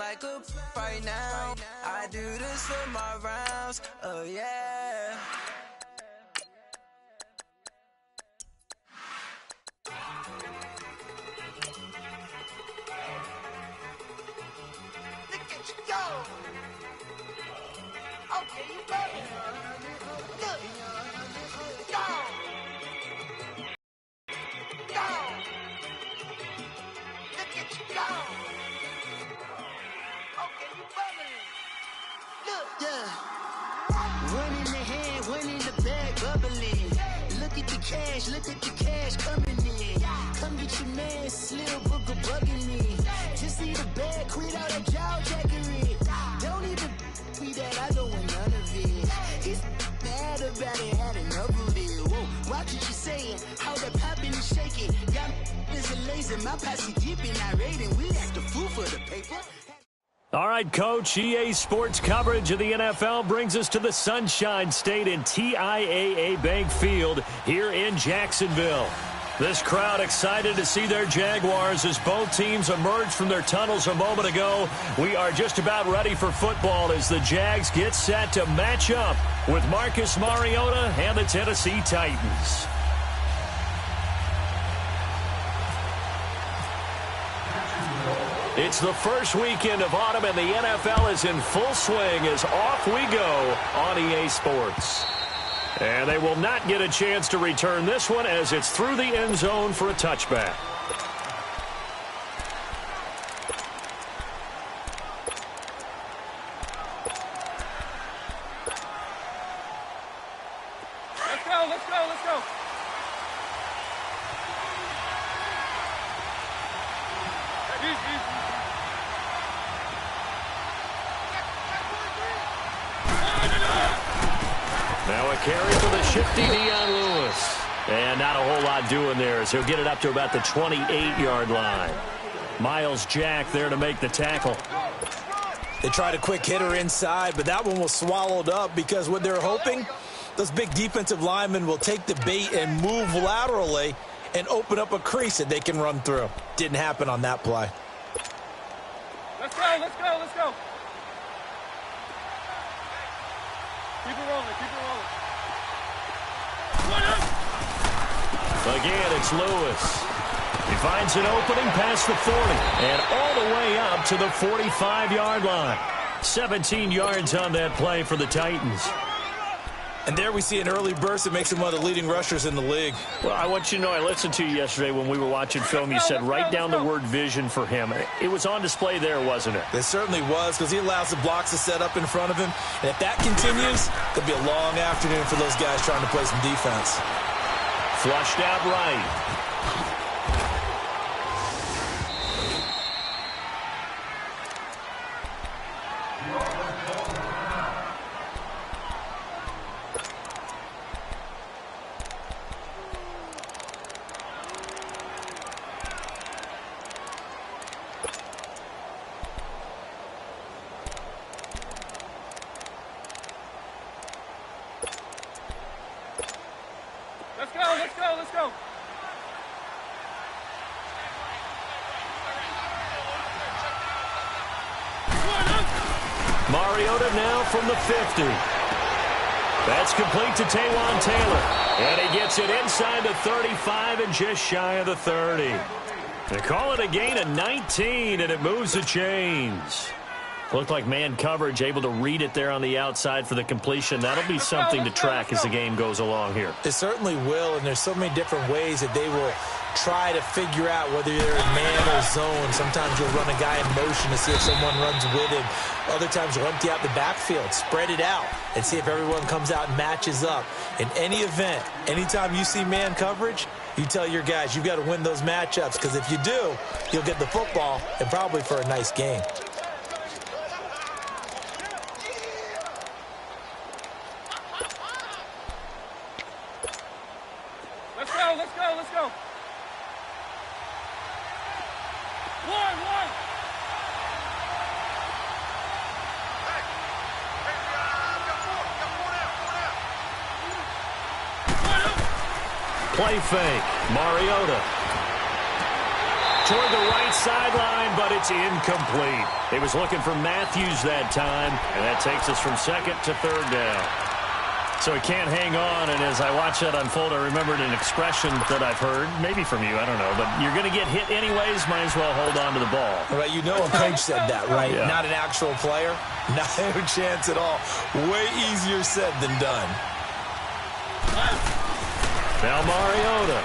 like a right now. I do this for my rounds, oh yeah. Look at you go. Okay, you better. Look. Go. Go. Look at you go. Okay, you better. Look. Yeah. One in the hand, one in the bag, bubbling. Look at the cash coming in. Come get your man, Slim Booker bugging me. Just see the bag, quit all that jaw jackery. Don't even be that, I don't want none of it. He's mad about it, had enough of it. Whoa, watch what you saying, how that poppin' and shaking. Y'all is a lazy, my posse dipping, I raiding. We act a fool for the paper. All right, Coach, EA Sports coverage of the NFL brings us to the Sunshine State in TIAA Bank Field here in Jacksonville. This crowd excited to see their Jaguars as both teams emerged from their tunnels a moment ago. We are just about ready for football as the Jags get set to match up with Marcus Mariota and the Tennessee Titans. It's the first weekend of autumn, and the NFL is in full swing as off we go on EA Sports. And they will not get a chance to return this one as it's through the end zone for a touchback. Let's go. Now a carry for the shifty Dion Lewis. And not a whole lot doing there as he'll get it up to about the 28-yard line. Miles Jack there to make the tackle. They tried a quick hitter inside, but that one was swallowed up because what they're hoping, those big defensive linemen will take the bait and move laterally and open up a crease that they can run through. Didn't happen on that play. Let's go. Keep it rolling. Again, it's Lewis. He finds an opening past the 40 and all the way up to the 45-yard line. 17 yards on that play for the Titans. And there we see an early burst that makes him one of the leading rushers in the league. Well, I want you to know, I listened to you yesterday when we were watching film. You said write down the word vision for him. It was on display there, wasn't it? It certainly was, because he allows the blocks to set up in front of him. And if that continues, it'll be a long afternoon for those guys trying to play some defense. Flushed out right. Let's go. Mariota now from the 50. That's complete to Taywan Taylor. And he gets it inside the 35 and just shy of the 30. They call it a gain of 19, and it moves the chains. Looked like man coverage, able to read it there on the outside for the completion. That'll be something to track as the game goes along here. It certainly will, and there's so many different ways that they will try to figure out whether they're in man or zone. Sometimes you'll run a guy in motion to see if someone runs with him. Other times you'll empty out the backfield, spread it out, and see if everyone comes out and matches up. In any event, anytime you see man coverage, you tell your guys you've got to win those matchups, because if you do, you'll get the football and probably for a nice game. Let's go. One. Play fake. Mariota. toward the right sideline, but it's incomplete. He was looking for Matthews that time, and that takes us from second to third down. So he can't hang on, and as I watch that unfold, I remembered an expression that I've heard, maybe from you, I don't know, but you're going to get hit anyways, might as well hold on to the ball. Right, you know a coach said that, right? Yeah. Not an actual player. Not a chance at all. Way easier said than done. Now Mariota.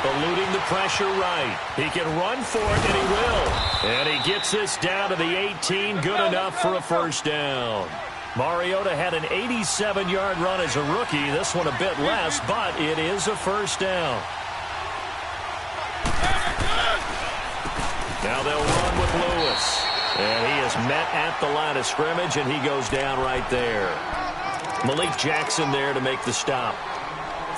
Eluding the pressure right. He can run for it, and he will. And he gets this down to the 18, good enough for a first down. Mariota had an 87-yard run as a rookie. This one a bit less, but it is a first down. Now they'll run with Lewis. And he is met at the line of scrimmage, and he goes down right there. Malik Jackson there to make the stop.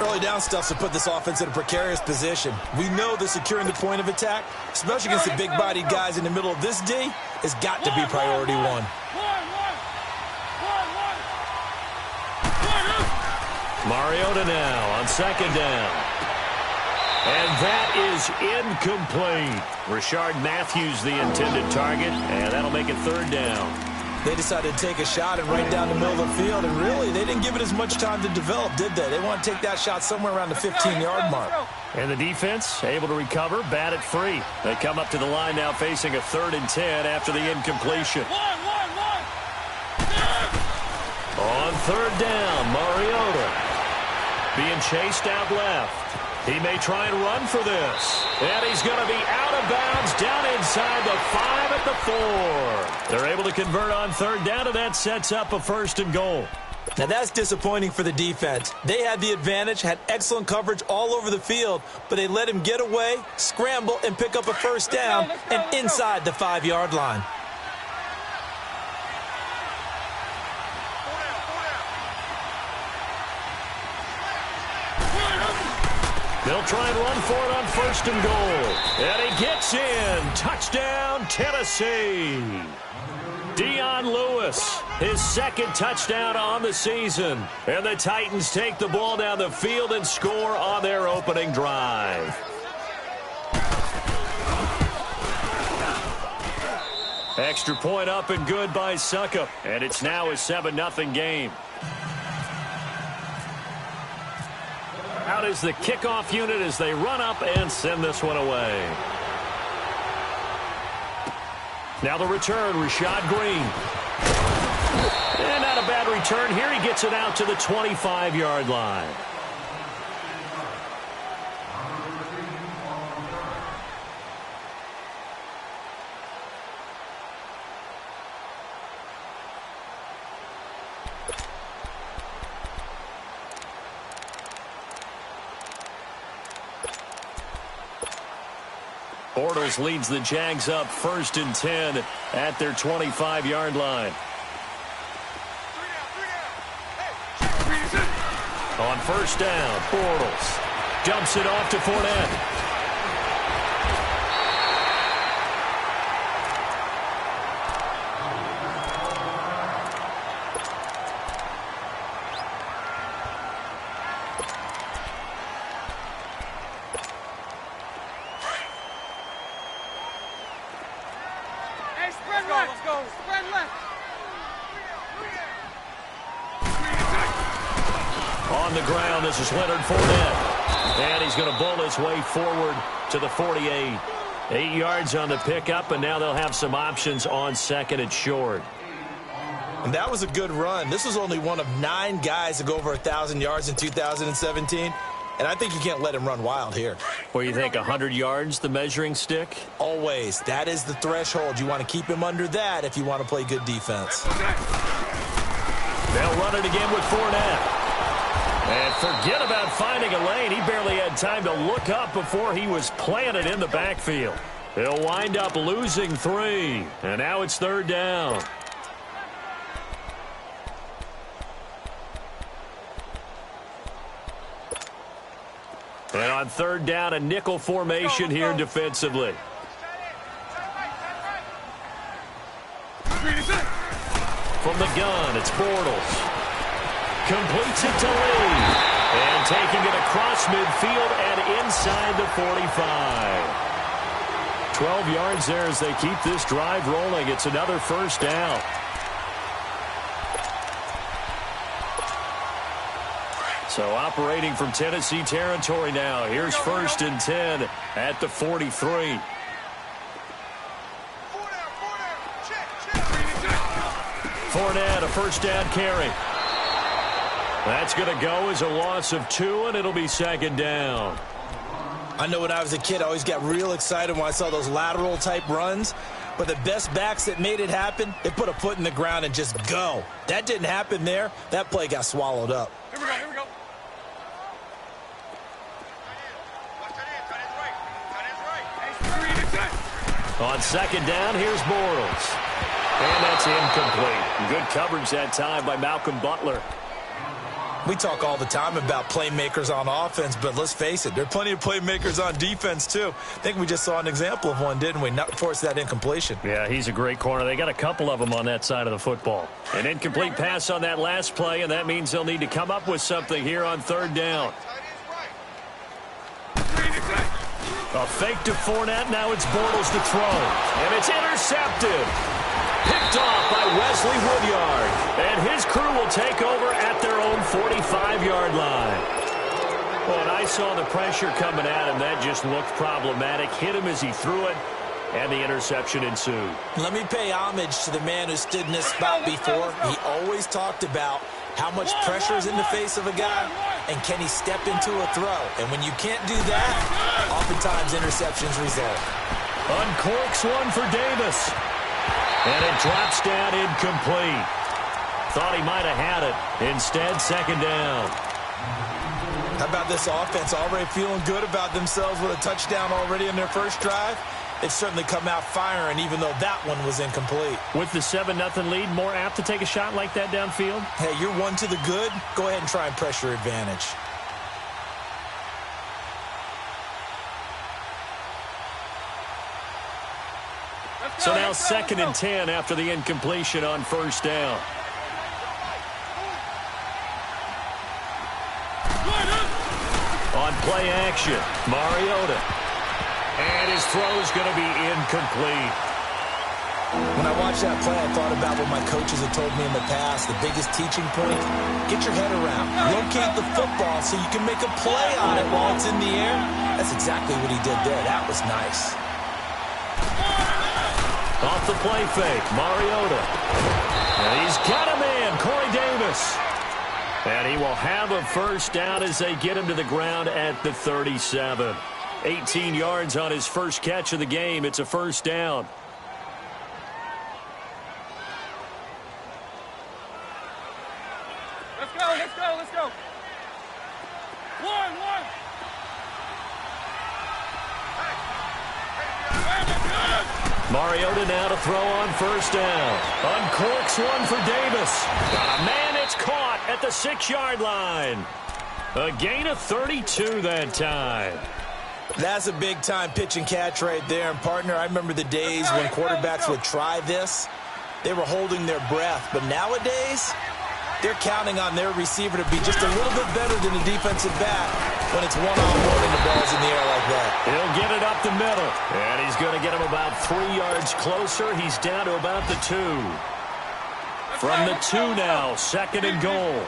Early down stuff to put this offense in a precarious position. We know that securing the point of attack, especially against the big-bodied guys in the middle of this D, has got to be priority one. Mariota now on second down. And that is incomplete. Rashard Matthews the intended target, and that'll make it third down. They decided to take a shot and right down the middle of the field, and really, they didn't give it as much time to develop, did they? They want to take that shot somewhere around the 15-yard mark. And the defense able to recover, bat it free. They come up to the line now facing a 3rd and 10 after the incompletion. On third down, Mariota being chased out left. He may try and run for this. And he's going to be out of bounds down inside the 5 at the 4. They're able to convert on third down, and that sets up a 1st and goal. Now, that's disappointing for the defense. They had the advantage, had excellent coverage all over the field, but they let him get away, scramble, and pick up a first down and inside the 5-yard line. They'll try and run for it on 1st and goal. And he gets in. Touchdown, Tennessee. Dion Lewis, his 2nd touchdown on the season. And the Titans take the ball down the field and score on their opening drive. Extra point up and good by Suckup. And it's now a 7-0 game. Out is the kickoff unit as they run up and send this one away. Now the return, Rashad Green. And not a bad return here. He gets it out to the 25-yard line. Bortles leads the Jags up 1st and 10 at their 25-yard line. On 1st down, Bortles dumps it off to Fournette. On the ground, this is Leonard Fournette. And he's going to bowl his way forward to the 48. 8 yards on the pickup, and now they'll have some options on 2nd and short. And that was a good run. This was only one of 9 guys to go over 1,000 yards in 2017. And I think you can't let him run wild here. What do you think, 100 yards, the measuring stick? Always. That is the threshold. You want to keep him under that if you want to play good defense. They'll run it again with Fournette. And forget about finding a lane. He barely had time to look up before he was planted in the backfield. He'll wind up losing 3. And now it's 3rd down. And on 3rd down, a nickel formation here defensively. From the gun, it's Bortles. Completes it to Lee. And taking it across midfield and inside the 45. 12 yards there as they keep this drive rolling. It's another first down. So operating from Tennessee territory now. Here's 1st and 10 at the 43. Fournette, a first down carry. That's going to go as a loss of 2, and it'll be 2nd down. I know when I was a kid, I always got real excited when I saw those lateral-type runs. But the best backs that made it happen, they put a foot in the ground and just go. That didn't happen there. That play got swallowed up. Here we go, here we go. On 2nd down, here's Bortles. And that's incomplete. Good coverage that time by Malcolm Butler. We talk all the time about playmakers on offense, but let's face it, there are plenty of playmakers on defense, too. I think we just saw an example of one, didn't we? Not force that incompletion. Yeah, he's a great corner. They got a couple of them on that side of the football. An incomplete pass on that last play, and that means they'll need to come up with something here on 3rd down. A fake to Fournette. Now it's Bortles to throw. And it's intercepted. Picked off by Wesley Woodyard. And his crew will take over at their own 45-yard line. Well, and I saw the pressure coming at him. That just looked problematic. Hit him as he threw it, and the interception ensued. Let me pay homage to the man who stood in this spot before. He always talked about how much pressure is in the face of a guy, and can he step into a throw? And when you can't do that, oftentimes interceptions result. Uncorks one for Davis. And it drops down incomplete. Thought he might have had it. Instead, 2nd down. How about this offense already feeling good about themselves with a touchdown already in their first drive? They've certainly come out firing, even though that one was incomplete. With the 7-0 lead, more apt to take a shot like that downfield? Hey, you're one to the good. Go ahead and try and pressure advantage. So now 2nd and 10 after the incompletion on 1st down. On play action, Mariota. And his throw is going to be incomplete. When I watched that play, I thought about what my coaches have told me in the past. The biggest teaching point, get your head around. Locate the football so you can make a play on it while it's in the air. That's exactly what he did there. That was nice. Off the play fake, Mariota. And he's got a man, Corey Davis. And he will have a first down as they get him to the ground at the 37. 18 yards on his first catch of the game. It's a first down. Let's go, let's go, let's go. One. Mariota now to throw on first down. Uncorks one for Davis. Got a man, it's caught at the 6-yard line. A gain of 32 that time. That's a big-time pitch and catch right there. And, partner, I remember the days when quarterbacks would try this. They were holding their breath. But nowadays, they're counting on their receiver to be just a little bit better than the defensive back when it's one-on-one and the ball's in the air like that. He'll get it up the middle. And he's going to get him about 3 yards closer. He's down to about the 2. From the 2 now, 2nd and goal.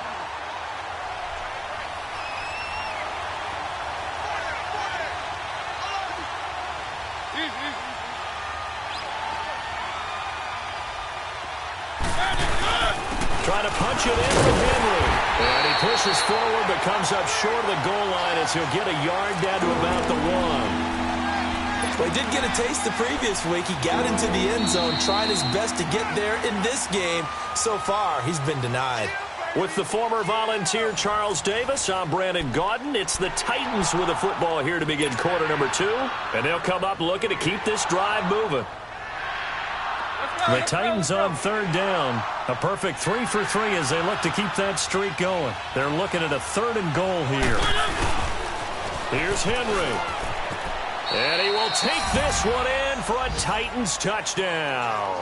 Trying to punch it in with Henry. And he pushes forward but comes up short of the goal line as he'll get a yard down to about the 1. Well, he did get a taste the previous week. He got into the end zone, trying his best to get there in this game. So far, he's been denied. With the former Volunteer Charles Davis, I'm Brandon Gaudin. It's the Titans with the football here to begin quarter number 2. And they'll come up looking to keep this drive moving. The Titans on 3rd down. A perfect 3 for 3 as they look to keep that streak going. They're looking at a 3rd and goal here. Here's Henry. And he will take this one in for a Titans touchdown.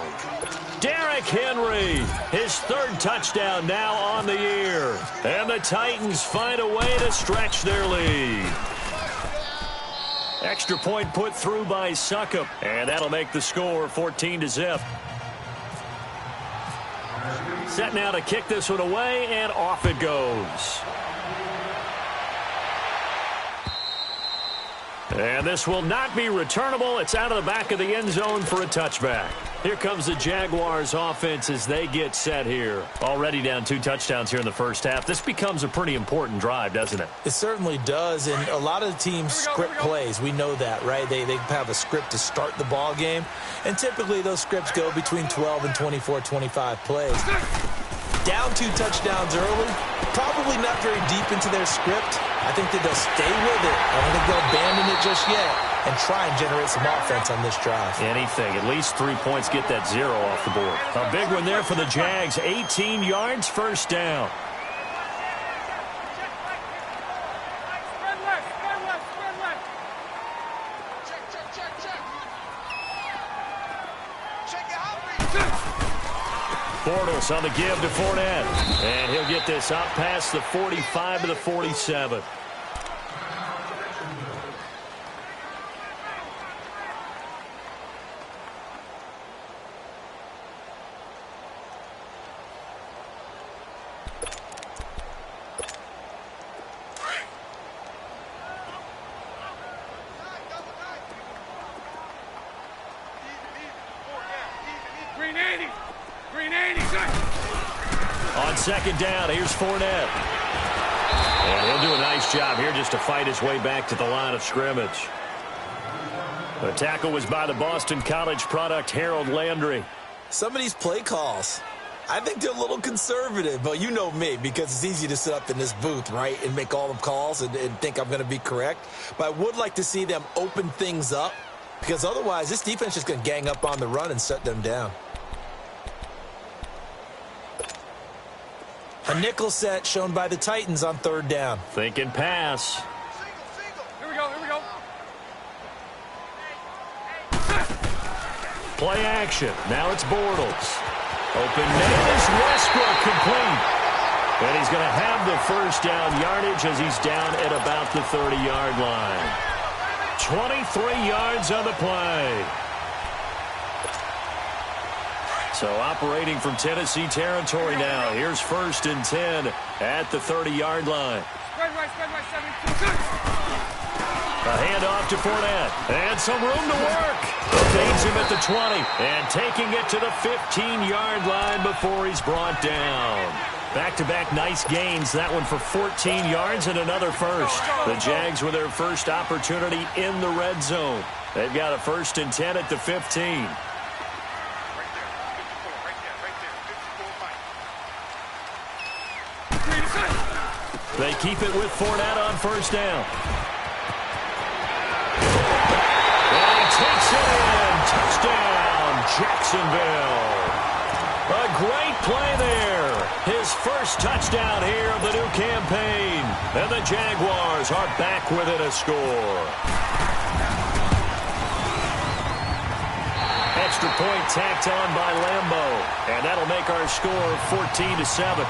Derrick Henry, his 3rd touchdown now on the year. And the Titans find a way to stretch their lead. Extra point put through by Succop, and that'll make the score 14-0. Set now to kick this one away, and off it goes. And this will not be returnable. It's out of the back of the end zone for a touchback. Here comes the Jaguars offense as they get set here. Already down 2 touchdowns here in the first half. This becomes a pretty important drive, doesn't it? It certainly does, and a lot of the teams script plays. We know that, right? They have a script to start the ball game, and typically those scripts go between 12 and 24, 25 plays. Down 2 touchdowns early, probably not very deep into their script. I think that they'll stay with it. I don't think they'll abandon it just yet and try and generate some offense on this drive. Anything. At least 3 points, get that 0 off the board. A big one there for the Jags. 18 yards, first down. Spread left, spread left, spread left. Check. Check it out. Bortles on the give to Fournette. And he'll get this up past the 45 to the 47. On second down, here's Fournette. And he'll do a nice job here just to fight his way back to the line of scrimmage. The tackle was by the Boston College product, Harold Landry. Some of these play calls, I think they're a little conservative, but you know me, because it's easy to sit up in this booth, right, and make all the calls and think I'm going to be correct. But I would like to see them open things up, because otherwise this defense is going to gang up on the run and shut them down. A nickel set shown by the Titans on third down. Thinking pass. Here we go. Play action. Now it's Bortles. Open net is Westbrook, complete. And he's going to have the first down yardage as he's down at about the 30-yard line. 23 yards on the play. So operating from Tennessee territory now. Here's 1st and 10 at the 30-yard line. Spread right, 72. A handoff to Fournette. And some room to work. Evades him at the 20. And taking it to the 15-yard line before he's brought down. Back-to-back nice gains. That one for 14 yards and another first. The Jags with their first opportunity in the red zone. They've got a 1st and 10 at the 15. They keep it with Fournette on first down. And he takes it in. Touchdown, Jacksonville. A great play there. His first touchdown here of the new campaign. And the Jaguars are back within a score. Extra point tacked on by Lambeau. And that'll make our score 14-7.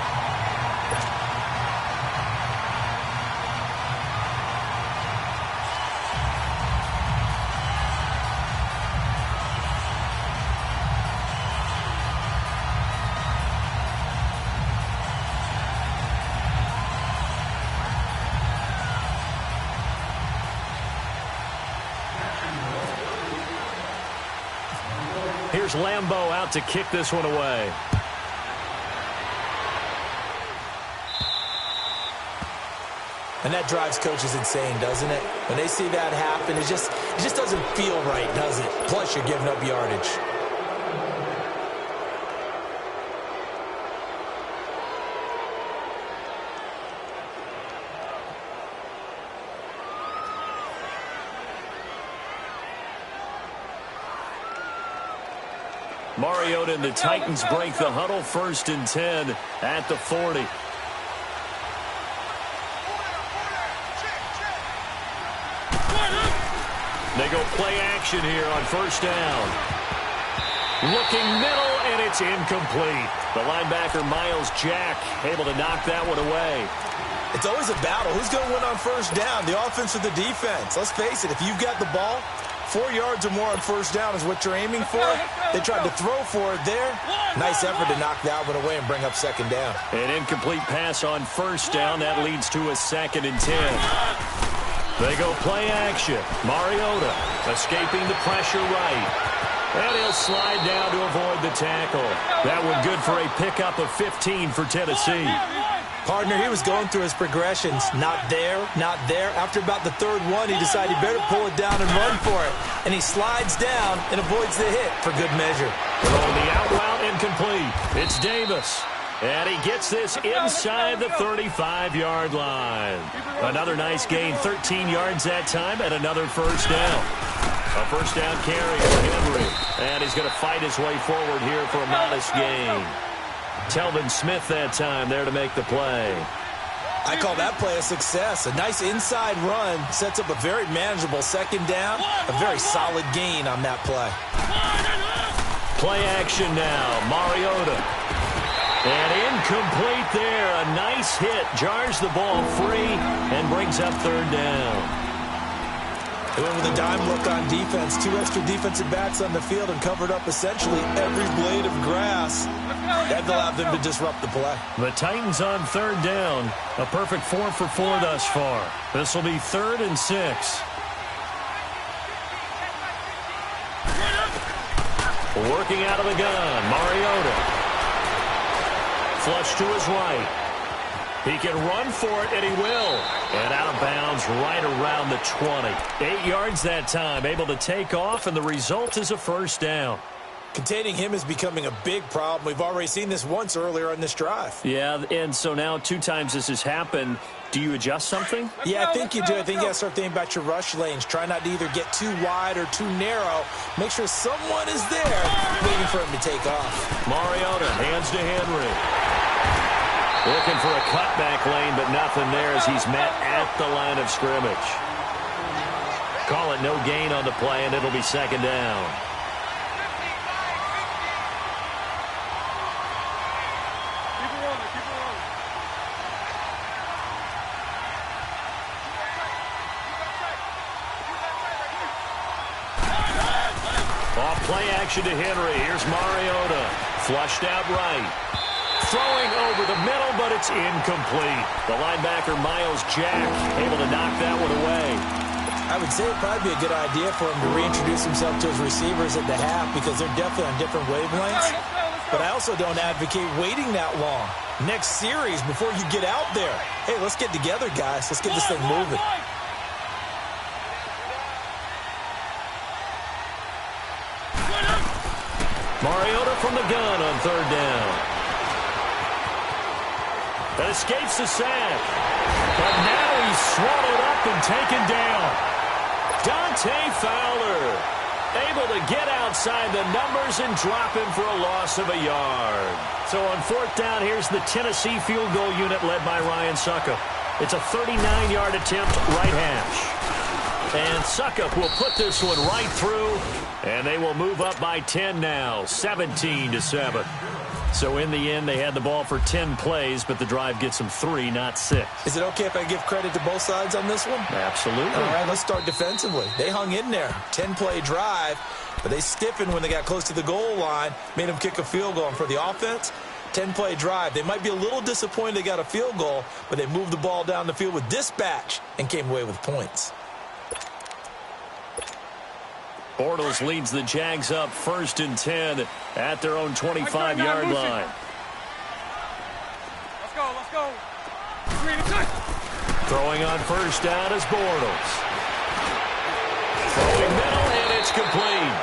Here's Lambeau out to kick this one away. And that drives coaches insane, doesn't it? When they see that happen, it just doesn't feel right, does it? Plus, you're giving up yardage. Mariota and the Titans break the huddle. 1st and 10 at the 40. They go play action here on first down. Looking middle, and it's incomplete. The linebacker, Miles Jack, able to knock that one away. It's always a battle. Who's going to win on first down, the offense or the defense? Let's face it, if you've got the ball, 4 yards or more on first down is what you're aiming for. They tried to throw for it there. Nice effort to knock that one away and bring up second down. An incomplete pass on first down. That leads to a 2nd and 10. They go play action. Mariota escaping the pressure right. And he'll slide down to avoid the tackle. That one good for a pickup of 15 for Tennessee. Partner, he was going through his progressions. Not there, not there. After about the 3rd one, he decided he better pull it down and run for it. And he slides down and avoids the hit for good measure. Throwing the out route incomplete. It's Davis. And he gets this inside the 35-yard line. Another nice gain, 13 yards that time, and another first down. A first down carry for Henry. And he's going to fight his way forward here for a modest gain. Telvin Smith that time there to make the play. I call that play a success. A nice inside run sets up a very manageable second down. A very solid gain on that play. Play action now. Mariota. And incomplete there. A nice hit. Jars the ball free and brings up 3rd down. They went with a dime look on defense. 2 extra defensive backs on the field and covered up essentially every blade of grass. That allowed them to disrupt the play. The Titans on 3rd down. A perfect 4 for 4 thus far. This will be 3rd and 6. Working out of the gun. Mariota. Flush to his right. He can run for it, and he will. And out of bounds right around the 20. 8 yards that time. Able to take off, and the result is a first down. Containing him is becoming a big problem. We've already seen this once earlier on this drive. Yeah, and so now 2 times this has happened. Do you adjust something? Yeah, I think you do. I think you got to start thinking about your rush lanes. Try not to either get too wide or too narrow. Make sure someone is there waiting for him to take off. Mariota hands to Henry. Looking for a cutback lane, but nothing there as he's met at the line of scrimmage. Call it no gain on the play, and it'll be second down. Off play action to Henry. Here's Mariota. Flushed out right. Throwing over the middle, but it's incomplete. The linebacker, Miles Jack, able to knock that one away. I would say it'd probably be a good idea for him to reintroduce himself to his receivers at the half because they're definitely on different wavelengths. But I also don't advocate waiting that long. Next series, before you get out there, hey, let's get together, guys. Let's get this thing moving. Mariota from the gun on 3rd down. That escapes the sack. But now he's swallowed up and taken down. Dante Fowler able to get outside the numbers and drop him for a loss of a yard. So on 4th down, here's the Tennessee field goal unit led by Ryan Suckup. It's a 39-yard attempt, right hash. And Suckup will put this one right through, and they will move up by 10 now, 17-7. So in the end, they had the ball for 10 plays, but the drive gets them 3, not 6. Is it okay if I give credit to both sides on this one? Absolutely. All right, let's start defensively. They hung in there. 10-play drive, but they stiffened when they got close to the goal line, made them kick a field goal. And for the offense, 10-play drive. They might be a little disappointed they got a field goal, but they moved the ball down the field with dispatch and came away with points. Bortles leads the Jags up 1st and 10 at their own 25-yard line. Let's go, let's go. Throwing on first down is Bortles. Throwing middle, and it's complete.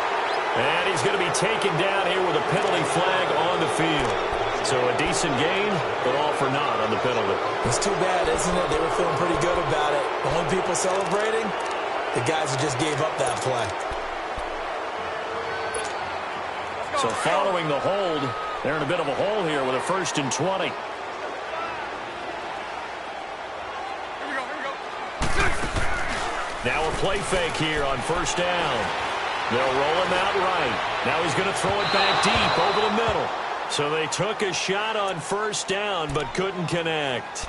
And he's going to be taken down here with a penalty flag on the field. So a decent gain, but all for naught on the penalty. It's too bad, isn't it? They were feeling pretty good about it. The only people celebrating, the guys who just gave up that play. So following the hold, they're in a bit of a hole here with a 1st and 20. Now a play fake here on 1st down. They'll roll him out right. Now he's going to throw it back deep over the middle. So they took a shot on 1st down but couldn't connect.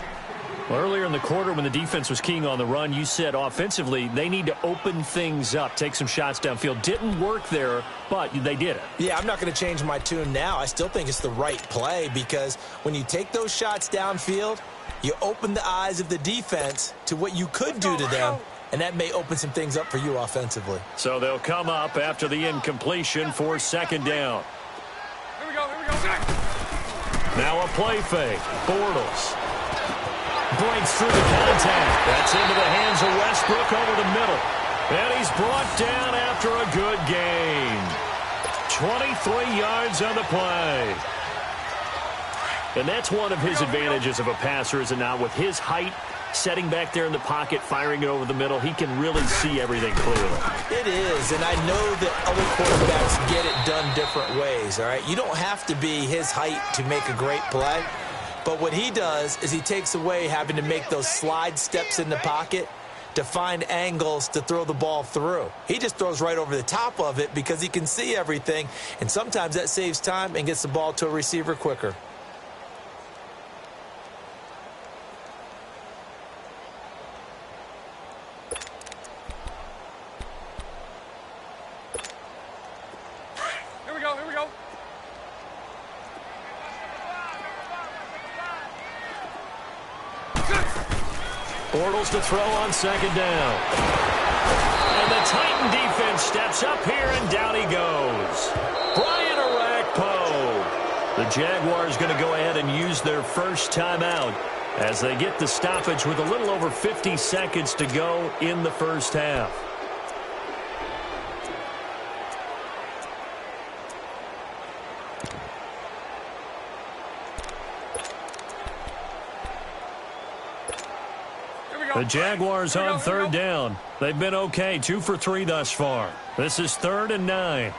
Well, earlier in the quarter when the defense was keying on the run, you said offensively they need to open things up, take some shots downfield. Didn't work there, but they did it. Yeah, I'm not going to change my tune now. I still think it's the right play because when you take those shots downfield, you open the eyes of the defense to what you could do to them, and that may open some things up for you offensively. So they'll come up after the incompletion for second down. Here we go. Now a play fake. Bortles breaks through the contact. That's into the hands of Westbrook over the middle. And he's brought down after a good gain. 23 yards on the play. And that's one of his advantages of a passer, is it not? With his height, setting back there in the pocket, firing it over the middle, he can really see everything clearly. It is, and I know that other quarterbacks get it done different ways, all right? You don't have to be his height to make a great play. But what he does is he takes away having to make those slide steps in the pocket to find angles to throw the ball through. He just throws right over the top of it because he can see everything, and sometimes that saves time and gets the ball to a receiver quicker. Here we go. Bortles to throw on second down. And the Titan defense steps up here, and down he goes. Brian Orakpo. The Jaguars going to go ahead and use their first timeout as they get the stoppage with a little over 50 seconds to go in the first half. The Jaguars on third down. They've been okay, 2 for 3 thus far. This is 3rd and 9.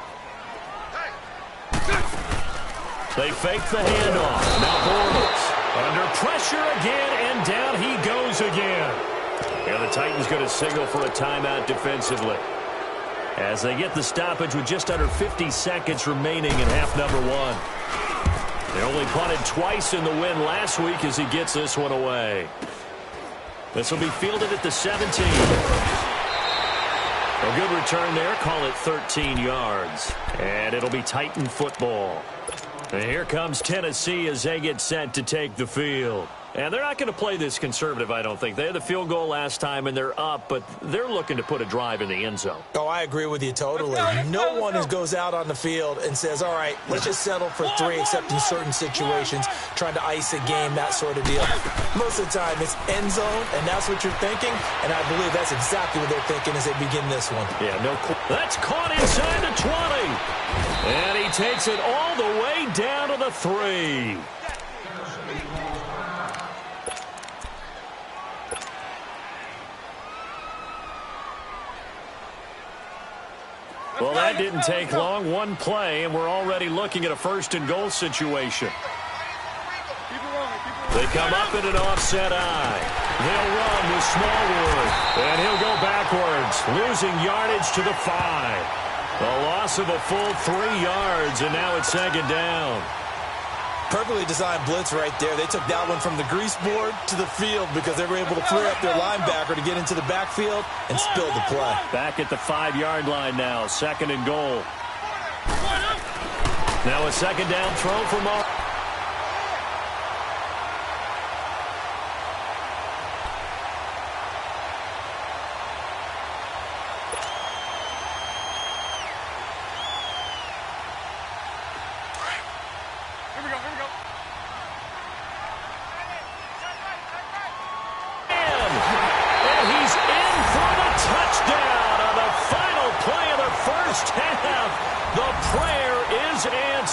They fake the handoff. Now Bortles under pressure again, and down he goes again. Yeah, the Titans going to signal for a timeout defensively as they get the stoppage with just under 50 seconds remaining in half number 1. They only punted twice in the win last week as he gets this one away. This will be fielded at the 17. A good return there. Call it 13 yards. And it'll be Titan football. And here comes Tennessee as they get set to take the field. And they're not going to play this conservative, I don't think. They had the field goal last time, and they're up, but they're looking to put a drive in the end zone. Oh, I agree with you totally. No one goes out on the field and says, all right, let's just settle for 3, except in certain situations, trying to ice a game, that sort of deal. Most of the time, it's end zone, and that's what you're thinking, and I believe that's exactly what they're thinking as they begin this one. Yeah, no. That's caught inside the 20. And he takes it all the way down to the 3. Well, that didn't take long. One play, and we're already looking at a 1st and goal situation. They come up in an offset eye. They'll run with Smallwood, and he'll go backwards, losing yardage to the 5. A loss of a full 3 yards, and now it's 2nd down. Perfectly designed blitz right there. They took that one from the grease board to the field because they were able to free up their linebacker to get into the backfield and spill the play. Back at the 5-yard line now, 2nd and goal. Now a 2nd down throw from Mar.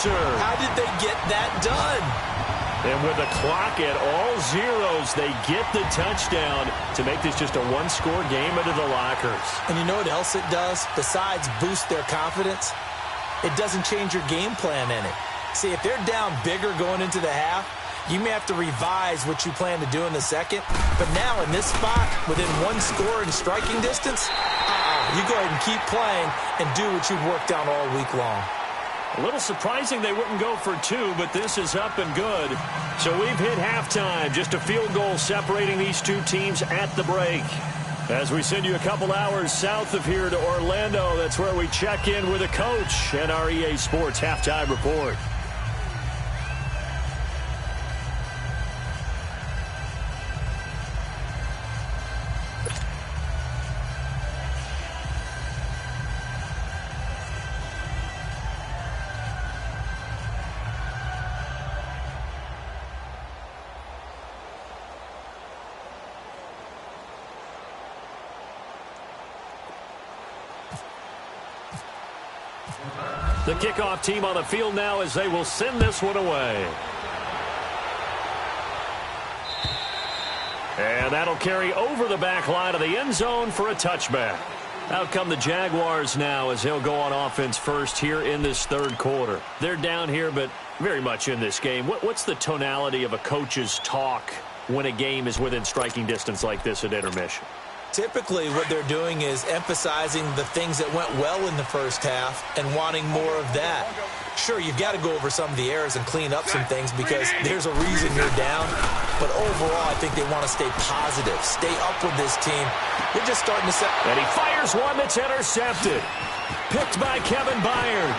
How did they get that done? And with the clock at all zeros, they get the touchdown to make this just a 1-score game into the lockers. And you know what else it does? Besides boost their confidence, it doesn't change your game plan in it. See, if they're down bigger going into the half, you may have to revise what you plan to do in the second. But now in this spot, within 1 score in striking distance, you go ahead and keep playing and do what you've worked on all week long. A little surprising they wouldn't go for two, but this is up and good. So we've hit halftime. Just a field goal separating these two teams at the break. As we send you a couple hours south of here to Orlando, that's where we check in with a coach and our EA Sports Halftime Report. The kickoff team on the field now as they will send this one away. And that'll carry over the back line of the end zone for a touchback. Out come the Jaguars now as he'll go on offense first here in this third quarter. They're down here, but very much in this game. What's the tonality of a coach's talk when a game is within striking distance like this at intermission? Typically, what they're doing is emphasizing the things that went well in the first half and wanting more of that. Sure, you've got to go over some of the errors and clean up some things because there's a reason you're down. But overall, I think they want to stay positive, stay up with this team. They're just starting to set. And he fires one that's intercepted. Picked by Kevin Byard.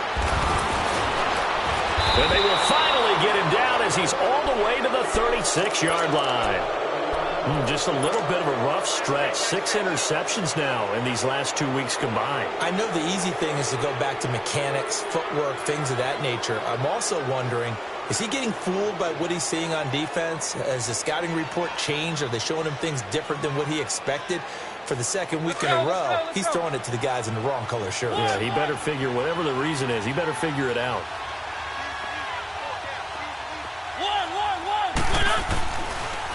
And they will finally get him down as he's all the way to the 36-yard line. Just a little bit of a rough stretch. 6 interceptions now in these last 2 weeks combined. I know the easy thing is to go back to mechanics, footwork, things of that nature. I'm also wondering, is he getting fooled by what he's seeing on defense? Has the scouting report changed? Are they showing him things different than what he expected? For the second week in a row, he's throwing it to the guys in the wrong color shirts. Yeah, he better figure, whatever the reason is, he better figure it out.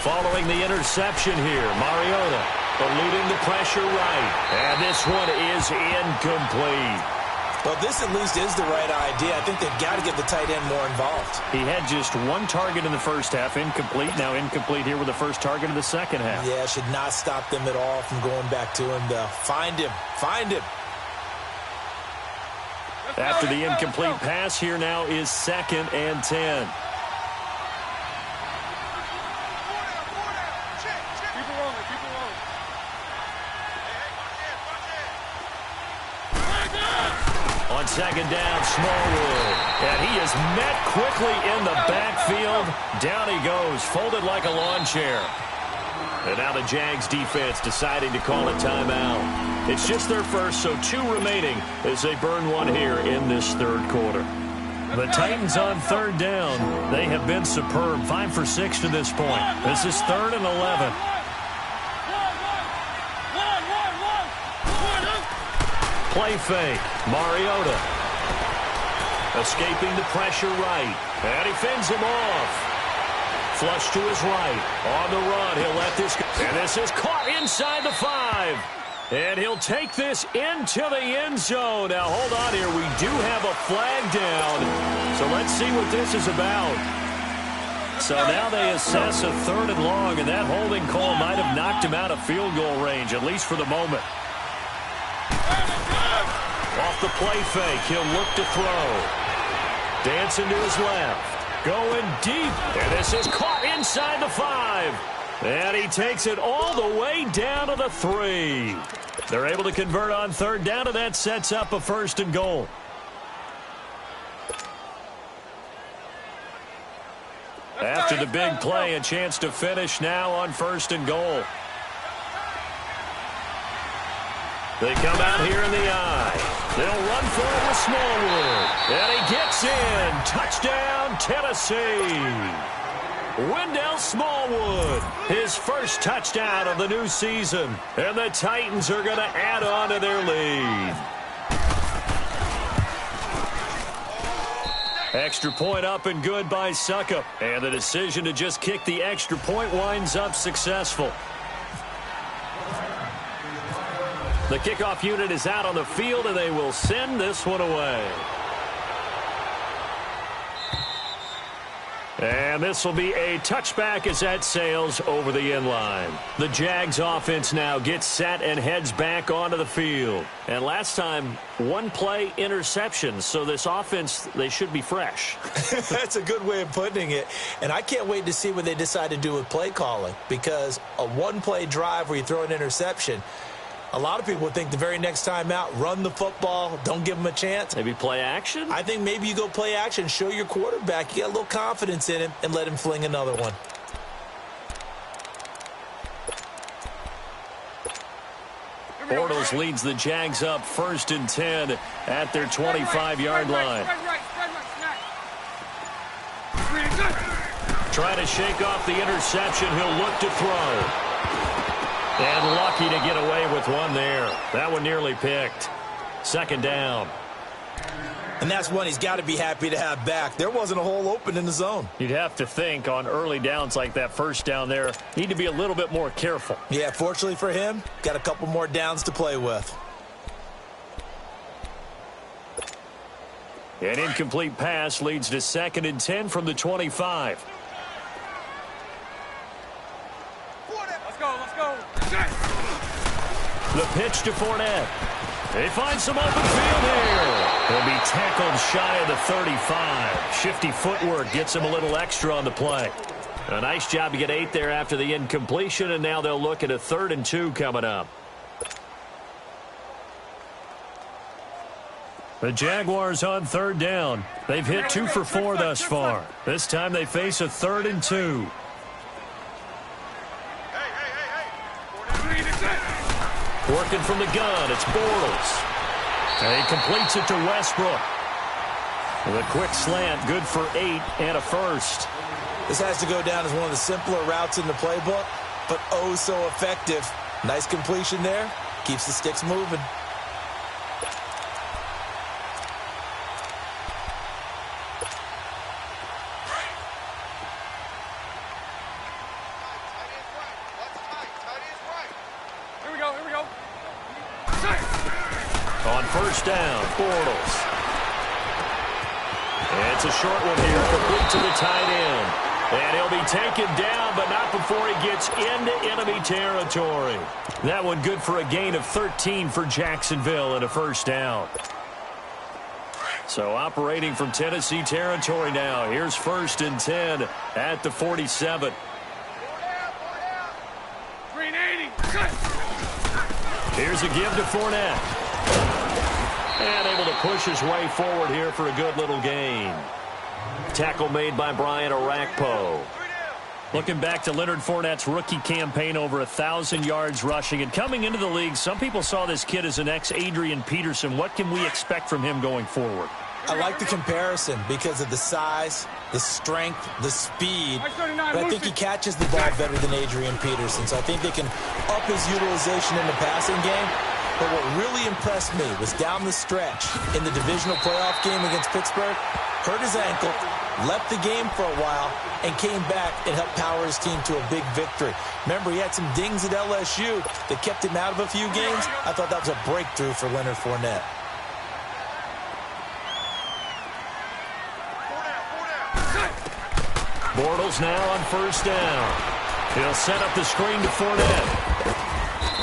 Following the interception here, Mariota eluding the pressure right. And this one is incomplete. Well, this at least is the right idea. I think they've got to get the tight end more involved. He had just one target in the first half, incomplete. Now incomplete here with the first target of the second half. Yeah, should not stop them at all from going back to him to find him. Find him. After the incomplete pass, here now is 2nd and 10. On 2nd down, Smallwood. And he is met quickly in the backfield. Down he goes, folded like a lawn chair. And now the Jags defense deciding to call a timeout. It's just their first, so 2 remaining as they burn one here in this third quarter. The Titans on 3rd down. They have been superb. 5 for 6 to this point. This is 3rd and 11. Play fake. Mariota. Escaping the pressure right. And he fends him off. Flush to his right. On the run. He'll let this go. And this is caught inside the 5. And he'll take this into the end zone. Now, hold on here. We do have a flag down. So let's see what this is about. So now they assess a 3rd and long, and that holding call might have knocked him out of field goal range, at least for the moment. Off the play fake, he'll look to throw. Dancing to his left. Going deep. And this is caught inside the 5. And he takes it all the way down to the 3. They're able to convert on 3rd down, and that sets up a 1st and goal. After the big play, a chance to finish now on 1st and goal. They come out here in the eye. They'll run for it with Smallwood. And he gets in. Touchdown, Tennessee. Wendell Smallwood, his first touchdown of the new season. And the Titans are going to add on to their lead. Extra point up and good by Suckup. And the decision to just kick the extra point winds up successful. The kickoff unit is out on the field, and they will send this one away. And this will be a touchback as that sails over the end line. The Jags offense now gets set and heads back onto the field. And last time, one play interception. So this offense, they should be fresh. That's a good way of putting it. And I can't wait to see what they decide to do with play calling. Because a one-play drive where you throw an interception, a lot of people would think the very next time out, run the football, don't give them a chance. Maybe play action? I think maybe you go play action, show your quarterback, you got a little confidence in him, and let him fling another one. Bortles leads the Jags up 1st and 10 at their 25-yard line. Trying to shake off the interception. He'll look to throw. And lucky to get away with one there. That one nearly picked. 2nd down. And that's one he's got to be happy to have back. There wasn't a hole open in the zone. You'd have to think on early downs like that 1st down there, need to be a little bit more careful. Yeah, fortunately for him, got a couple more downs to play with. An incomplete pass leads to 2nd and 10 from the 25. Let's go. The pitch to Fournette. They find some open field here. He'll be tackled shy of the 35. Shifty footwork gets him a little extra on the play. A nice job to get 8 there after the incompletion, and now they'll look at a 3rd and 2 coming up. The Jaguars on 3rd down. They've hit 2 for 4 thus far. This time they face a 3rd and 2. Working from the gun, it's Bortles. And he completes it to Westbrook. With a quick slant, good for 8 and a first. This has to go down as one of the simpler routes in the playbook, but oh so effective. Nice completion there. Keeps the sticks moving. On 1st down, Bortles. It's a short one here, complete to the tight end. And he'll be taken down, but not before he gets into enemy territory. That one good for a gain of 13 for Jacksonville and a 1st down. So operating from Tennessee territory now. Here's 1st and 10 at the 47. Here's a give to Fournette. And able to push his way forward here for a good little gain. Tackle made by Brian Orakpo. Looking back to Leonard Fournette's rookie campaign, over 1,000 yards rushing. And coming into the league, some people saw this kid as an ex-Adrian Peterson. What can we expect from him going forward? I like the comparison because of the size, the strength, the speed. But I think he catches the ball better than Adrian Peterson. So I think they can up his utilization in the passing game. But what really impressed me was down the stretch in the divisional playoff game against Pittsburgh, hurt his ankle, left the game for a while, and came back and helped power his team to a big victory. Remember, he had some dings at LSU that kept him out of a few games. I thought that was a breakthrough for Leonard Fournette. Bortles now on 1st down. He'll set up the screen to Fournette.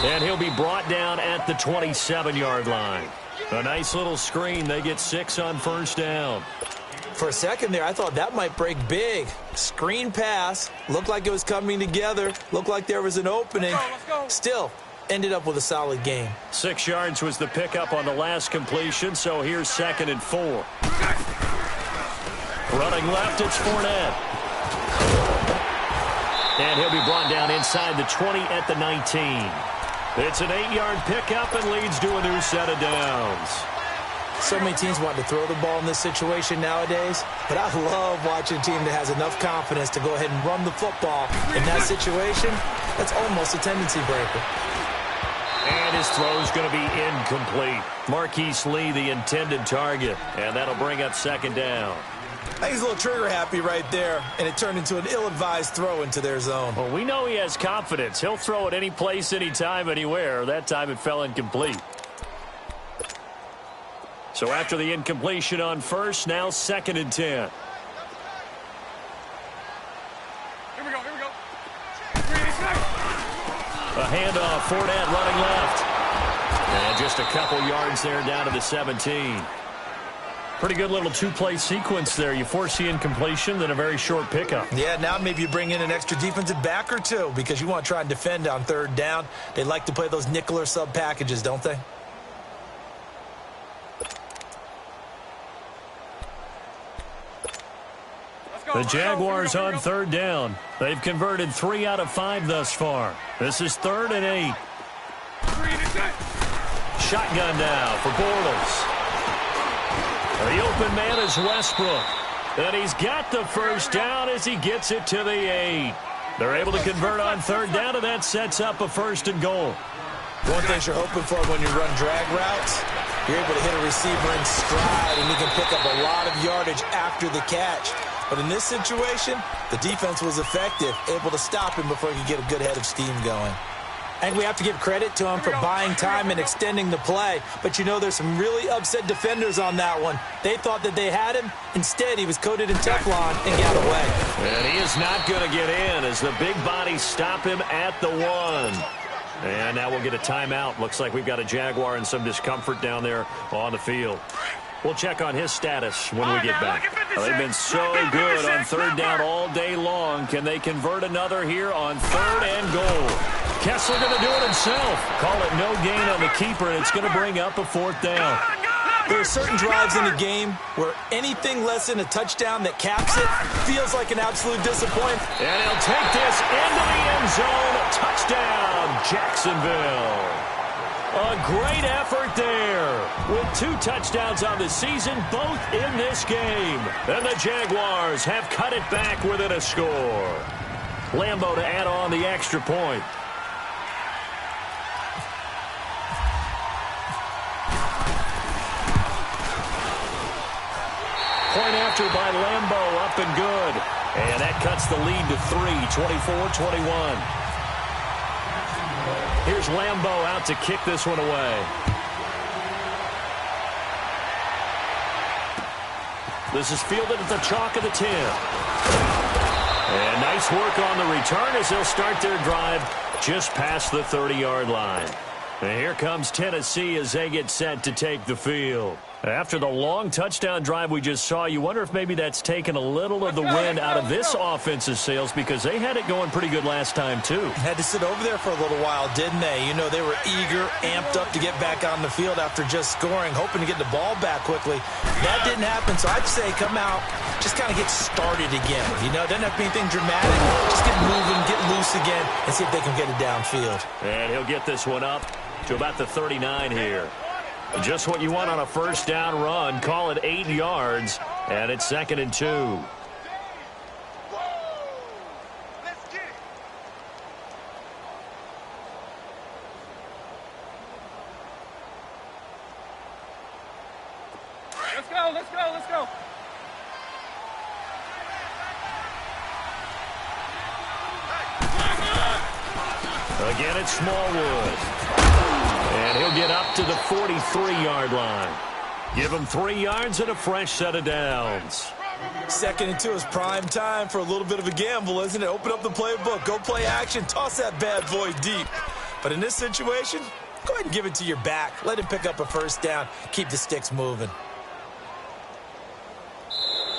And he'll be brought down at the 27-yard line. A nice little screen. They get 6 on 1st down. For a second there, I thought that might break big. Screen pass. Looked like it was coming together. Looked like there was an opening. Let's go. Still, ended up with a solid game. 6 yards was the pickup on the last completion, so here's 2nd and 4. Running left, it's Fournette. And he'll be brought down inside the 20 at the 19. It's an 8-yard pickup and leads to a new set of downs. So many teams want to throw the ball in this situation nowadays, but I love watching a team that has enough confidence to go ahead and run the football in that situation. That's almost a tendency breaker. And his throw's going to be incomplete. Marquise Lee, the intended target, and that'll bring up 2nd down. I think he's a little trigger happy right there, and it turned into an ill-advised throw into their zone. Well, we know he has confidence. He'll throw it any place, anytime, anywhere. That time it fell incomplete. So after the incompletion on 1st, now 2nd and 10. A handoff, Fournette running left. And just a couple yards there down to the 17. Pretty good little two-play sequence there. You force the incompletion, then a very short pickup. Yeah, now maybe you bring in an extra defensive back or two because you want to try and defend on third down. They like to play those nickel or sub packages, don't they? The Jaguars on third down. They've converted 3 out of 5 thus far. This is 3rd and 8. Shotgun now for Bortles. The open man is Westbrook. And he's got the first down as he gets it to the 8. They're able to convert on third down, and that sets up a 1st and goal. One thing you're hoping for when you run drag routes, you're able to hit a receiver in stride, and he can pick up a lot of yardage after the catch. But in this situation, the defense was effective, able to stop him before he could get a good head of steam going. I think we have to give credit to him for buying time and extending the play. But, you know, there's some really upset defenders on that one. They thought that they had him. Instead, he was coated in Teflon and got away. And he is not going to get in as the big bodies stop him at the 1. And now we'll get a timeout. Looks like we've got a Jaguar in some discomfort down there on the field. We'll check on his status when we get back. They've been so good on third down all day long. Can they convert another here on 3rd and goal? Kessler going to do it himself. Call it no gain on the keeper, and it's going to bring up a 4th down. There are certain drives in the game where anything less than a touchdown that caps it feels like an absolute disappointment. And he'll take this into the end zone. Touchdown, Jacksonville. A great effort there with 2 touchdowns on the season, both in this game. And the Jaguars have cut it back within a score. Lambeau to add on the extra point. Point after by Lambeau, up and good. And that cuts the lead to 3, 24-21. Here's Lambeau out to kick this one away. This is fielded at the chalk of the 10. And nice work on the return as they'll start their drive just past the 30-yard line. And here comes Tennessee as they get set to take the field. After the long touchdown drive we just saw, you wonder if maybe that's taken a little of the wind out of this offense's sails because they had it going pretty good last time, too. Had to sit over there for a little while, didn't they? You know, they were eager, amped up to get back on the field after just scoring, hoping to get the ball back quickly. That didn't happen, so I'd say come out, just kind of get started again. You know, doesn't have to be anything dramatic. Just get moving, get loose again, and see if they can get it downfield. And he'll get this one up to about the 39 here. Just what you want on a first down run. Call it 8 yards, and it's 2nd and 2. Let's go, let's go, let's go. Again, it's Smallwood. And he'll get up to the 43-yard line. Give him 3 yards and a fresh set of downs. 2nd and 2 is prime time for a little bit of a gamble, isn't it? Open up the playbook, go play action, toss that bad boy deep. But in this situation, go ahead and give it to your back. Let him pick up a first down. Keep the sticks moving.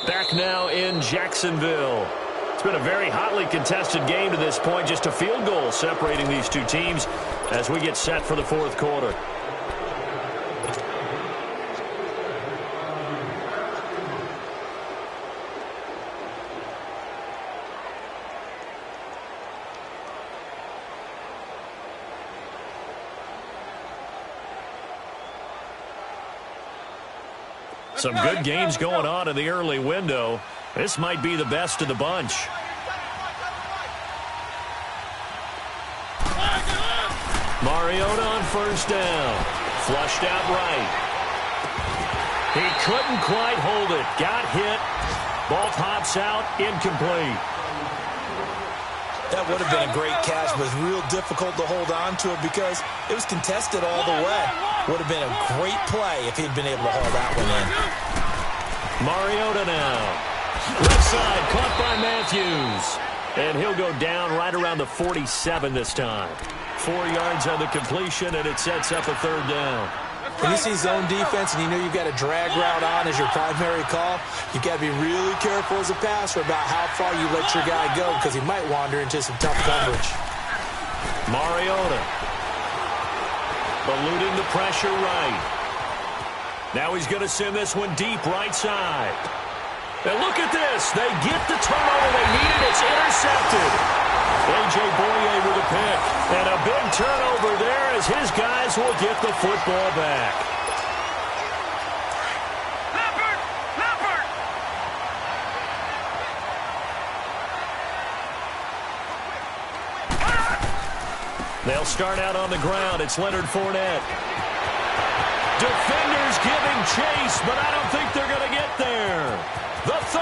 Back now in Jacksonville. It's been a very hotly contested game to this point. Just a field goal separating these two teams as we get set for the 4th quarter. Some good games going on in the early window. This might be the best of the bunch. Mariota on first down. Flushed out right. He couldn't quite hold it. Got hit. Ball pops out. Incomplete. That would have been a great catch, but it's real difficult to hold on to it because it was contested all the way. Would have been a great play if he'd been able to haul that one in. Mariota now. Left side, caught by Matthews. And he'll go down right around the 47 this time. 4 yards on the completion, and it sets up a 3rd down. When you see zone defense and you know you've got a drag route on as your primary call, you've got to be really careful as a passer about how far you let your guy go because he might wander into some tough coverage. Mariota eluding the pressure right. Now he's going to send this one deep right side. And look at this. They get the turnover they needed. It's intercepted. A.J. Boye with a pick. And a big turnover there as his guys will get the football back. They'll start out on the ground. It's Leonard Fournette. Defenders giving chase, but I don't think they're going to get there. The 30,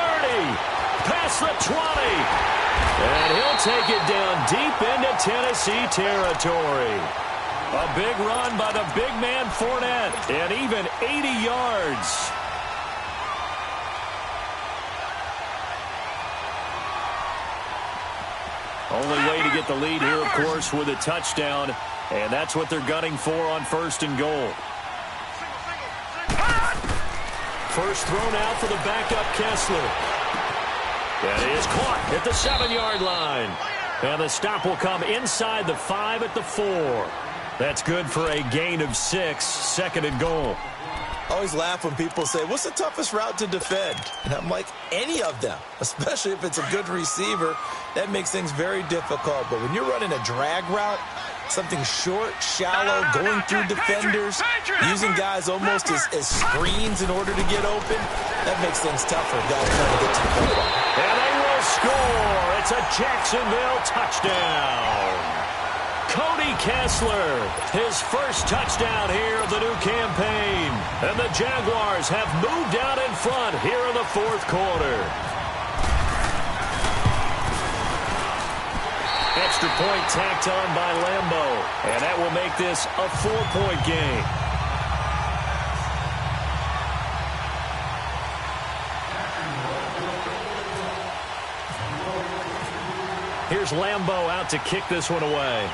past the 20. And he'll take it down deep into Tennessee territory. A big run by the big man Fournette, and even 80 yards. Only way to get the lead here, of course, with a touchdown, and that's what they're gunning for on 1st and goal. First thrown out for the backup Kessler. That is caught at the 7-yard line. And the stop will come inside the 5 at the 4. That's good for a gain of 6, 2nd and goal. I always laugh when people say, what's the toughest route to defend? And I'm like, any of them, especially if it's a good receiver. That makes things very difficult. But when you're running a drag route, something short, shallow, going through defenders, using guys almost as screens in order to get open, that makes things tougher. Guys trying to get to the football. And they will score. It's a Jacksonville touchdown. Cody Kessler, his first touchdown here of the new campaign. And the Jaguars have moved out in front here in the 4th quarter. Extra point tacked on by Lambo. And that will make this a 4-point game. Here's Lambo out to kick this one away.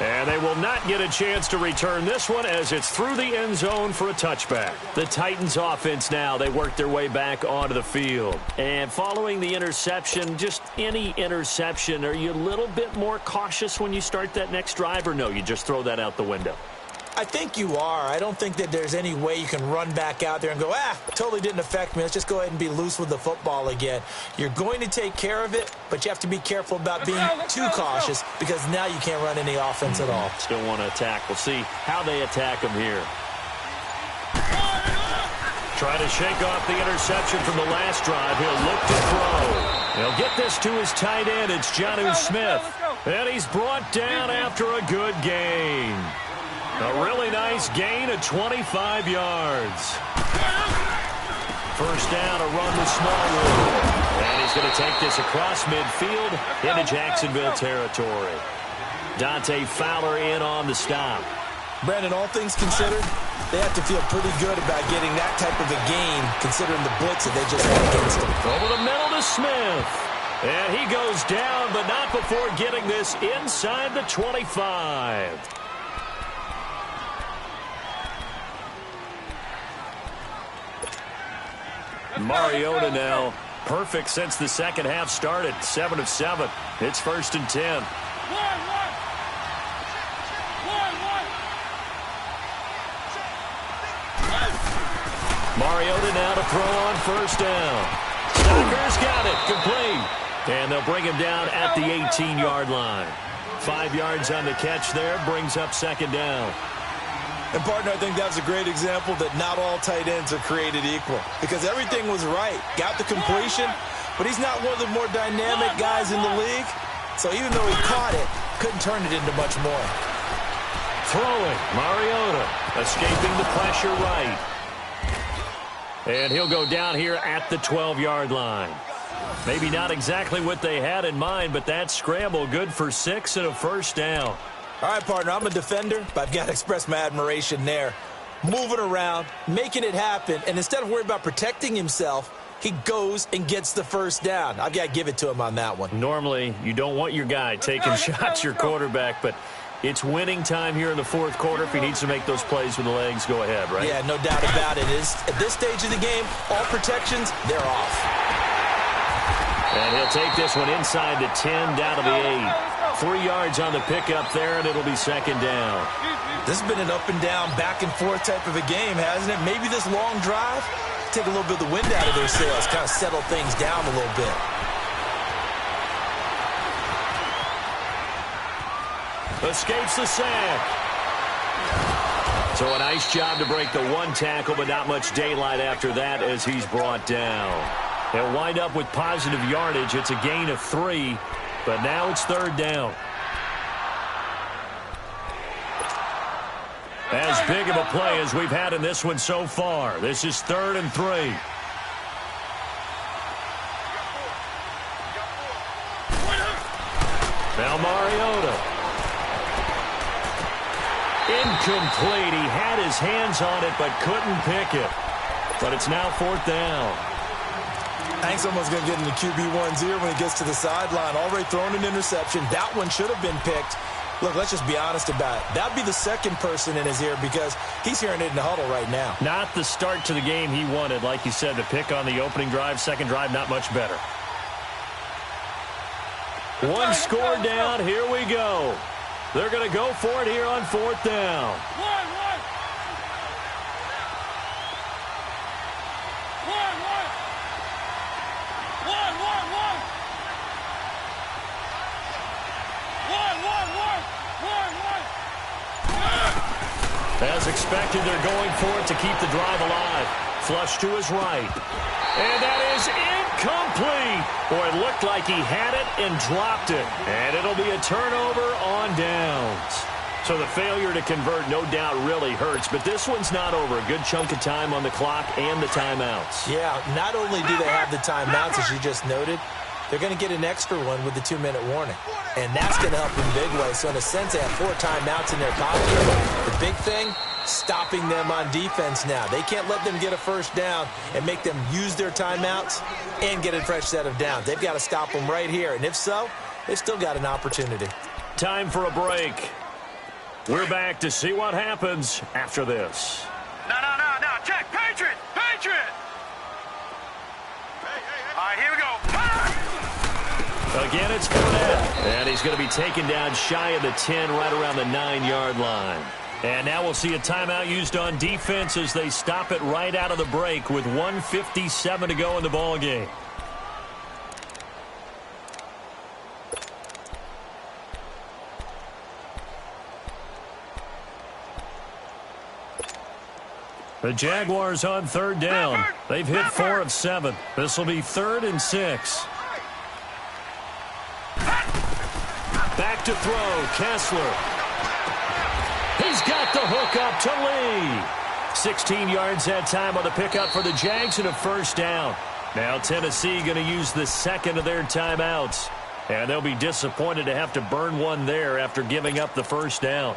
And they will not get a chance to return this one as it's through the end zone for a touchback. The Titans offense now, they work their way back onto the field. And following the interception, just any interception, are you a little bit more cautious when you start that next drive, or no, you just throw that out the window? I think you are. I don't think that there's any way you can run back out there and go, totally didn't affect me. Let's just go ahead and be loose with the football again. You're going to take care of it, but you have to be careful about being too cautious because now you can't run any offense at all. Still want to attack. We'll see how they attack him here. Try to shake off the interception from the last drive. He'll look to throw. He'll get this to his tight end. It's Jonnu Smith. And he's brought down after a good gain. A really nice gain of 25 yards. First down, a run to Smallwood. And he's going to take this across midfield into Jacksonville territory. Dante Fowler in on the stop. Brandon, all things considered, they have to feel pretty good about getting that type of a gain considering the blitz that they just had against them. Over the middle to Smith. And he goes down, but not before getting this inside the 25. Mariota now, perfect since the second half started. 7 of 7. It's 1st and 10. Mariota now to throw on first down. Stocker's got it, complete. And they'll bring him down at the 18-yard line. 5 yards on the catch there, brings up 2nd down. And, partner, I think that was a great example that not all tight ends are created equal because everything was right. Got the completion, but he's not one of the more dynamic guys in the league. So even though he caught it, couldn't turn it into much more. Throwing, Mariota, escaping the pressure right. And he'll go down here at the 12-yard line. Maybe not exactly what they had in mind, but that scramble good for 6 and a first down. All right, partner, I'm a defender, but I've got to express my admiration there. moving around, making it happen, and instead of worrying about protecting himself, he goes and gets the first down. I've got to give it to him on that one. Normally, you don't want your guy taking shots, your quarterback, but it's winning time here in the fourth quarter. If he needs to make those plays with the legs, go ahead, right? Yeah, no doubt about it. At this stage of the game, all protections, they're off. And he'll take this one inside the 10, down to the 8. 3 yards on the pickup there, and it'll be second down. This has been an up-and-down, back-and-forth type of a game, hasn't it? Maybe this long drive, take a little bit of the wind out of their sails, kind of settle things down a little bit. Escapes the sack. So a nice job to break the one tackle, but not much daylight after that as he's brought down. He'll wind up with positive yardage. It's a gain of 3, but now it's third down. As big of a play as we've had in this one so far. This is 3rd and 3. Now Mariota. Incomplete. He had his hands on it but couldn't pick it. But it's now 4th down. I think someone's going to get in the QB1's ear when he gets to the sideline. Already thrown an interception. That one should have been picked. Look, let's just be honest about it. That would be the second person in his ear because he's hearing it in the huddle right now. Not the start to the game he wanted. Like you said, the pick on the opening drive, second drive, not much better. One score down. Here we go. They're going to go for it here on 4th down. As expected, they're going for it to keep the drive alive. Flush to his right. And that is incomplete. Boy, it looked like he had it and dropped it. And it'll be a turnover on downs. So the failure to convert, no doubt, really hurts. But this one's not over. A good chunk of time on the clock and the timeouts. Yeah, not only do they have the timeouts, as you just noted, they're going to get an extra one with the 2-minute warning. And that's going to help in a big way. So in a sense, they have 4 timeouts in their pocket. The big thing, stopping them on defense now. They can't let them get a first down and make them use their timeouts and get a fresh set of downs. They've got to stop them right here. And if so, they've still got an opportunity. Time for a break. We're back to see what happens after this. No. Check. Patriot. All right, here we go. Again, it's Fournette. And he's going to be taken down shy of the 10, right around the 9-yard line. And now we'll see a timeout used on defense as they stop it right out of the break with 1:57 to go in the ball game. The Jaguars on 3rd down. They've hit 4 of 7. This will be 3rd and 6. Back to throw, Kessler. He's got the hook up to Lee. 16 yards that time on the pickup for the Jags and a first down. Now Tennessee going to use the second of their timeouts. And they'll be disappointed to have to burn one there after giving up the first down.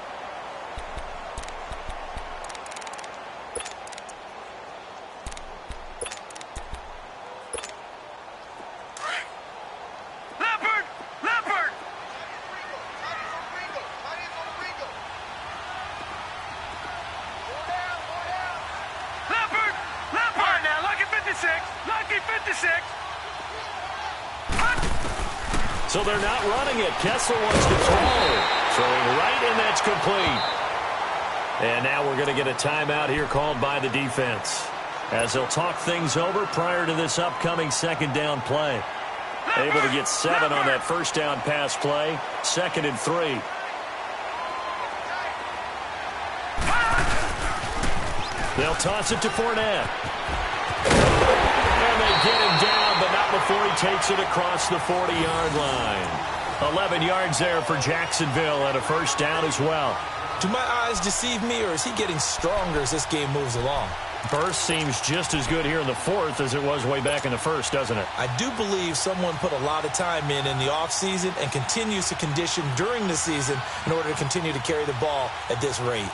So they're not running it. Kessler wants to throw. Throwing right, and that's complete. And now we're going to get a timeout here called by the defense as they'll talk things over prior to this upcoming second down play. Able to get 7 on that first down pass play. 2nd and 3. They'll toss it to Fournette. And they get him down, but not before he takes it across the 40-yard line. 11 yards there for Jacksonville and a first down as well. Do my eyes deceive me, or is he getting stronger as this game moves along? Burst seems just as good here in the 4th as it was way back in the 1st, doesn't it? I do believe someone put a lot of time in the offseason and continues to condition during the season in order to continue to carry the ball at this rate.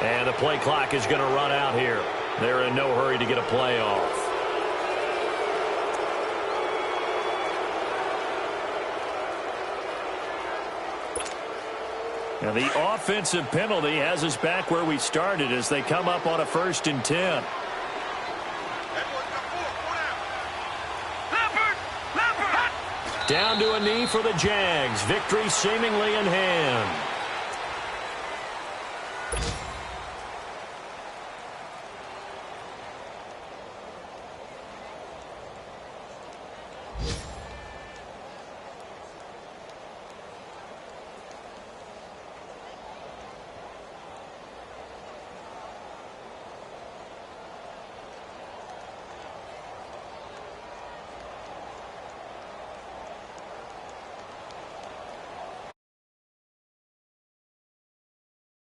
And the play clock is going to run out here. They're in no hurry to get a play off. And the offensive penalty has us back where we started as they come up on a 1st and 10. Down to a knee for the Jags. Victory seemingly in hand.